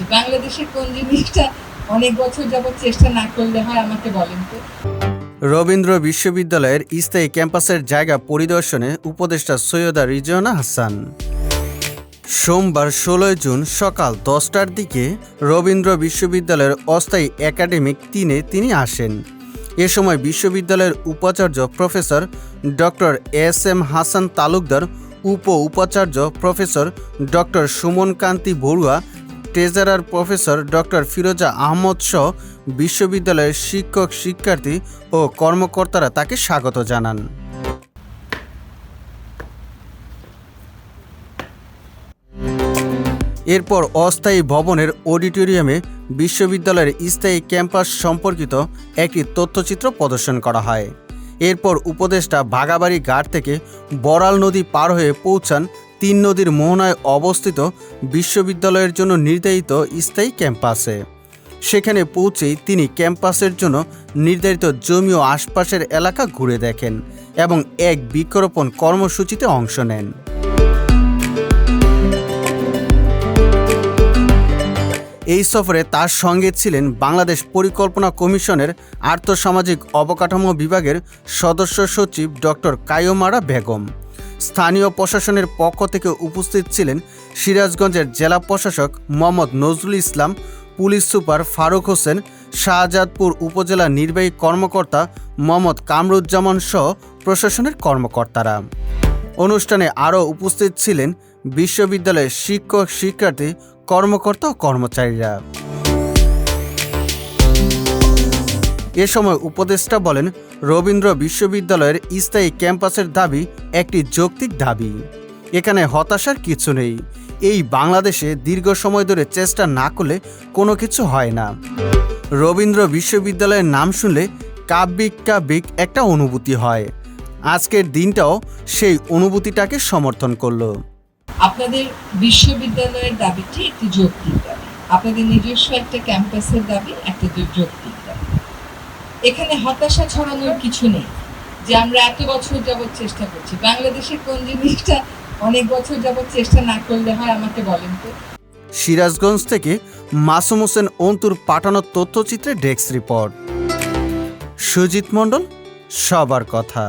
করছি, বাংলাদেশের কোন জিনিসটা অনেক বছর যাবত চেষ্টা না করলে হয় আমাকে বলেন তো। রবীন্দ্র বিশ্ববিদ্যালয়ের স্থায়ী ক্যাম্পাসের জায়গা পরিদর্শনে উপদেষ্টা সৈয়দা রিজওয়ানা হাসান। সোমবার ১৬ জুন সকাল ১০টার দিকে রবীন্দ্র বিশ্ববিদ্যালয়ের অস্থায়ী একাডেমিক ৩-এ তিনি আসেন। এ সময় বিশ্ববিদ্যালয়ের উপাচার্য professor doctor SM. Hasan Talukdar, উপাচার্য প্রফেসর ডক্টর সুমন কান্তি বড়ুয়া, ট্রেজারার প্রফেসর ডক্টর ফিরোজা আহমদ সহ বিশ্ববিদ্যালয়ের শিক্ষক, শিক্ষার্থী ও কর্মকর্তারা তাকে স্বাগত জানান। এরপর অস্থায়ী ভবনের অডিটোরিয়ামে বিশ্ববিদ্যালয়ের স্থায়ী ক্যাম্পাস সম্পর্কিত একটি তথ্যচিত্র প্রদর্শন করা হয়। এরপর উপদেষ্টা ভাগাবাড়ি ঘাট থেকে বড়াল নদী পার হয়ে পৌঁছান ৩ নদীর মোহনায় অবস্থিত বিশ্ববিদ্যালয়ের জন্য নির্ধারিত স্থায়ী ক্যাম্পাসে। সেখানে পৌঁছেই তিনি ক্যাম্পাসের জন্য নির্ধারিত জমি ও আশপাশের এলাকা ঘুরে দেখেন এবং এক বৃক্ষরোপণ কর্মসূচিতে অংশ নেন। এই সফরে তার সঙ্গে ছিলেন বাংলাদেশ পরিকল্পনা কমিশনের আর্থসামাজিক অবকাঠামো বিভাগের সদস্য সচিব ডক্টর কায়ুমারা বেগম। স্থানীয় প্রশাসনের পক্ষ থেকে উপস্থিত ছিলেন সিরাজগঞ্জের জেলা প্রশাসক মোহাম্মদ নজরুল ইসলাম, পুলিশ সুপার ফারুক হোসেন, শাহজাদপুর উপজেলা নির্বাহী কর্মকর্তা মোহাম্মদ কামরুজ্জামান সহ প্রশাসনের কর্মকর্তারা। অনুষ্ঠানে আরও উপস্থিত ছিলেন বিশ্ববিদ্যালয়ের শিক্ষক, শিক্ষার্থী, কর্মকর্তা ও কর্মচারীরা। এ সময় উপদেষ্টা বলেন, রবীন্দ্র বিশ্ববিদ্যালয়ের স্থায়ী ক্যাম্পাসের দাবি একটি যৌক্তিক দাবি। এখানে হতাশার কিছু নেই। এই বাংলাদেশে দীর্ঘ সময় ধরে চেষ্টা না করলে কোনো কিছু হয় না। রবীন্দ্র বিশ্ববিদ্যালয়ের নাম শুনলে কাব্যিক একটা অনুভূতি হয়। আজকের দিনটাও সেই অনুভূতিটাকে সমর্থন করলো। আপনাদের বিশ্ববিদ্যালয়ের দাবিটি একটি যৌক্তিক দাবি, আপনাদের নিজস্ব একটা ক্যাম্পাসের দাবি একটা যৌক্তিক দাবি। এখানে হতাশা ছড়ানোর কিছু নেই যে আমরা এত বছর যাবত চেষ্টা করছি, বাংলাদেশের কোন জিনিসটা অনেক বছর যাবত চেষ্টা না করলে হয় আমাকে বলেন তো। সিরাজগঞ্জ থেকে মাসুম হোসেন অন্তুর পাঠানো তথ্যচিত্রে ডেস্ক রিপোর্ট। সুজিত মণ্ডল, সবার কথা।